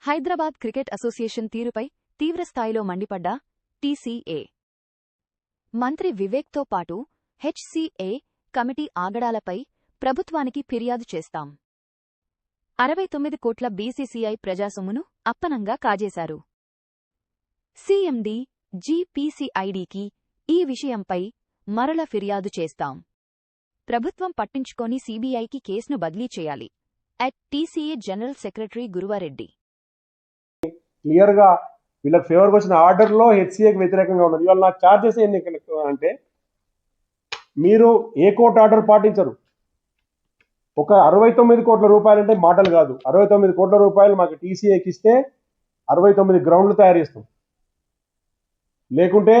Hyderabad cricket association తీరుపై తీవ్రస్థాయిలో మండిపడ్డ TCA మంత్రి వివేక్తో పాటు హెచ్సీఏ కమిటీ ఆగడాలపై ప్రభుత్వానికి ఫిర్యాదు చేస్తాం. 69 కోట్ల బీసీసీఐ ప్రజాసొమ్మును అప్పనంగా కాజేశారు. సీఎండీ జీపీసీఐడీకి ఈ విషయంపై మరల ఫిర్యాదు చేస్తాం. ప్రభుత్వం పట్టించుకొని సీబీఐకి కేసును బదిలీ చేయాలి. TCA general secretary Guruva Reddy clear గా వీళ్ళకి ఫేవర్గా వచ్చిన ఆర్డర్లో హెచ్సీఏకి వ్యతిరేకంగా ఉన్నది. ఇవాళ నాకు ఛార్జెస్ ఎన్ని అంటే మీరు ఏ కోర్టు ఆర్డర్ పాటించరు. ఒక 69 కోట్ల రూపాయలు అంటే మాటలు కాదు. 69 కోట్ల రూపాయలు మాకు టీసీఏకి ఇస్తే 69 గ్రౌండ్లు తయారు చేస్తాం, లేకుంటే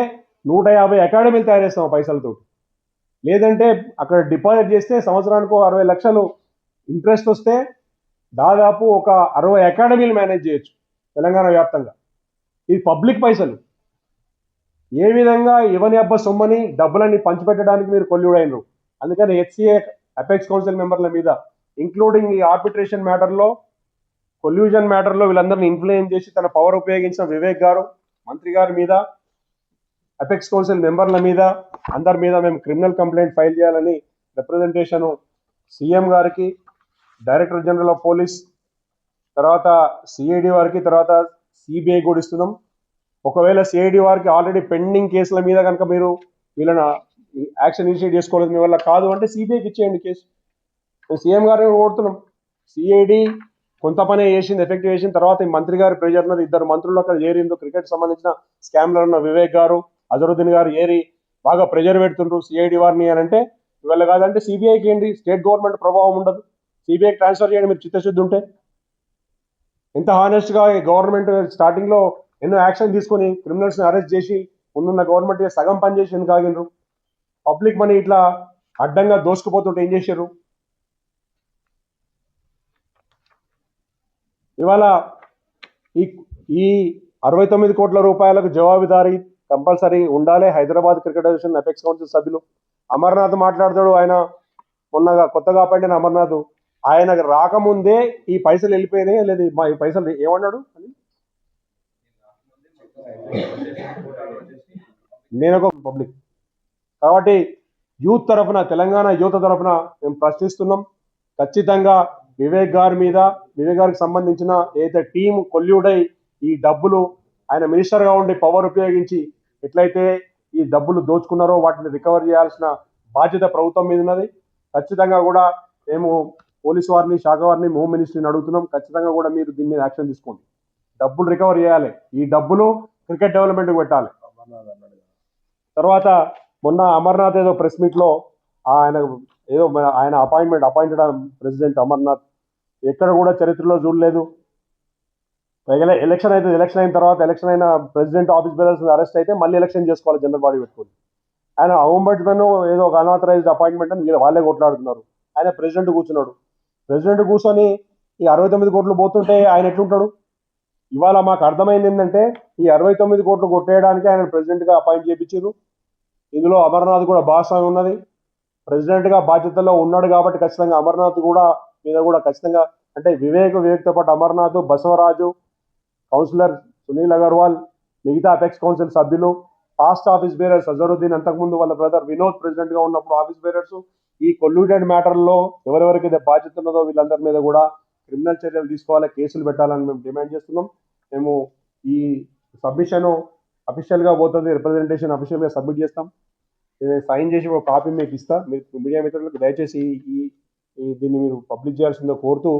150 అకాడమీలు తయారు చేస్తాం పైసలతో. లేదంటే అక్కడ డిపాజిట్ చేస్తే సంవత్సరానికి 60 లక్షలు ఇంట్రెస్ట్ వస్తే దాదాపు ఒక 60 అకాడమీలు మేనేజ్ చేయొచ్చు తెలంగాణ వ్యాప్తంగా. ఇది పబ్లిక్ పైసలు. ఏ విధంగా ఇవని అబ్బ సొమ్మని డబ్బులన్నీ పంచిపెట్టడానికి మీరు కొల్లుడైనరు. అందుకని హెచ్సీఏ అపెక్స్ కౌన్సిల్ మెంబర్ల మీద, ఇంక్లూడింగ్ ఈ ఆర్బిట్రేషన్ మ్యాటర్లో, కొల్యూజన్ మ్యాటర్లో వీళ్ళందరినీ ఇన్ఫ్లుయెన్స్ చేసి తన పవర్ ఉపయోగించిన వివేక్ గారు, మంత్రి గారి మీద, అపెక్స్ కౌన్సిల్ మెంబర్ల మీద, అందరి మీద మేము క్రిమినల్ కంప్లైంట్ ఫైల్ చేయాలని రిప్రజెంటేషన్ సీఎం గారికి, డైరెక్టర్ జనరల్ ఆఫ్ పోలీస్, తర్వాత సిఐడి వారికి, తర్వాత సిబిఐ కూడా ఇస్తున్నాం. ఒకవేళ సిఐడి వారికి ఆల్రెడీ పెండింగ్ కేసుల మీద కనుక మీరు వీళ్ళని యాక్షన్ ఇనిషియేట్ చేసుకోలేదు, మీ వల్ల కాదు అంటే సిబిఐకి ఇచ్చేయండి కేసు. మేము సీఎం గారిని కోరుతున్నాం. సిఐడి కొంత పని చేసింది, ఎఫెక్టివ్ చేసిన తర్వాత ఈ మంత్రి గారి ప్రెజర్ ఉన్నది. 2 మంత్రులు అక్కడ ఏరిందో క్రికెట్ సంబంధించిన స్కామ్లో ఉన్న వివేక్ గారు, అజరుద్దీన్ గారు ఏరి బాగా ప్రెజర్ పెడుతుండ్రు సిఐడి వారిని అని అంటే, ఇవాళ కాదంటే సిబిఐకి ఏంటి, స్టేట్ గవర్నమెంట్ ప్రభావం ఉండదు, సిబిఐకి ట్రాన్స్ఫర్ చేయండి మీరు చిత్తశుద్ధి ఉంటే. ఎంత హానెస్ట్గా గవర్నమెంట్ స్టార్టింగ్లో ఎన్నో యాక్షన్ తీసుకొని క్రిమినల్స్ని అరెస్ట్ చేసి ముందున్న గవర్నమెంట్ సగం పని చేసి ఎందుకు ఆగినరు. పబ్లిక్ మనీ ఇట్లా అడ్డంగా దోసుకుపోతుంటే ఏం చేశారు. ఇవాళ ఈ 69 కోట్ల రూపాయలకు జవాబుదారీ కంపల్సరీ ఉండాలి. Hyderabad cricket association apex council సభ్యులు అమర్నాథ్ మాట్లాడతాడు. ఆయన మొన్నగా కొత్తగా పడిన అమర్నాథ్, ఆయన రాకముందే ఈ పైసలు వెళ్ళిపోయినాయి, లేదు మా ఈ పైసలు ఏమన్నాడు అని. నేను ఒక పబ్లిక్ కాబట్టి యూత్ తరఫున, తెలంగాణ యువత తరఫున మేము ప్రశ్నిస్తున్నాం. ఖచ్చితంగా వివేక్ గారి మీద, వివేక్ గారికి సంబంధించిన ఏదైతే టీం కొల్యూడై ఈ డబ్బులు ఆయన మినిస్టర్గా ఉండి పవర్ ఉపయోగించి ఎట్లయితే ఈ డబ్బులు దోచుకున్నారో వాటిని రికవర్ చేయాల్సిన బాధ్యత ప్రభుత్వం మీద ఉన్నది. ఖచ్చితంగా కూడా మేము పోలీసు వారిని, శాఖ వారిని, హోమ్ మినిస్ట్రీని అడుగుతున్నాం. ఖచ్చితంగా కూడా మీరు దీని మీద యాక్షన్ తీసుకోండి. డబ్బులు రికవర్ చేయాలి. ఈ డబ్బులు క్రికెట్ డెవలప్మెంట్కి పెట్టాలి. తర్వాత మొన్న అమర్నాథ్ ఏదో ప్రెస్ మీట్లో ఆయన అపాయింటెడ్ ప్రెసిడెంట్ అమర్నాథ్ ఎక్కడ కూడా చరిత్రలో చూడలేదు. ఎలక్షన్ అయితే ఎలక్షన్ అయిన తర్వాత, ఎలక్షన్ అయిన ప్రెసిడెంట్ ఆఫీస్ బేరర్స్ అరెస్ట్ అయితే మళ్ళీ ఎలక్షన్ చేసుకోవాలి జనరల్ బాడీ పెట్టుకొని. ఆయన ఓంబడ్స్మన్ ఏదో ఒక అన్ఆథరైజ్డ్ అపాయింట్మెంట్ అని వాళ్ళే కొట్లాడుతున్నారు. ఆయన ప్రెసిడెంట్ కూర్చున్నాడు. ప్రెసిడెంట్ కూర్చొని ఈ 69 కోట్లు పోతుంటే ఆయన ఎట్లుంటాడు. ఇవాళ మాకు అర్థమైంది ఏంటంటే ఈ 69 కోట్లు కొట్టేయడానికి ఆయన ప్రెసిడెంట్గా అపాయింట్ చేయించారు. ఇందులో అమర్నాథ్ కూడా భాగస్వామి ఉన్నది. ప్రెసిడెంట్గా బాధ్యతల్లో ఉన్నాడు కాబట్టి ఖచ్చితంగా అమర్నాథ్ కూడా మీద కూడా ఖచ్చితంగా, అంటే వివేక్తో పాటు అమర్నాథ్, బసవరాజు, కౌన్సిలర్ సునీల్ అగర్వాల్, మిగతా అపెక్స్ కౌన్సిల్ సభ్యులు, పాస్ట్ ఆఫీస్ బేరర్స్ అజరుద్దీన్, అంతకుముందు వాళ్ళ బ్రదర్ వినోద్ ప్రెసిడెంట్గా ఉన్నప్పుడు ఆఫీస్ బేరర్స్, ఈ కొల్యూటెడ్ మ్యాటర్లో ఎవరెవరికి బాధ్యత ఉన్నదో వీళ్ళందరి మీద కూడా క్రిమినల్ చర్యలు తీసుకోవాలి, కేసులు పెట్టాలని మేము డిమాండ్ చేస్తున్నాం. మేము ఈ సబ్మిషన్ అఫీషియల్గా పోతుంది, రిప్రజెంటేషన్ అఫీషియల్గా సబ్మిట్ చేస్తాం. సైన్ చేసి ఒక కాపీ మీకు ఇస్తా. మీరు మీడియా మిత్రులకు దయచేసి దీన్ని మీరు పబ్లిష్ చేయాల్సిందో కోరుతూ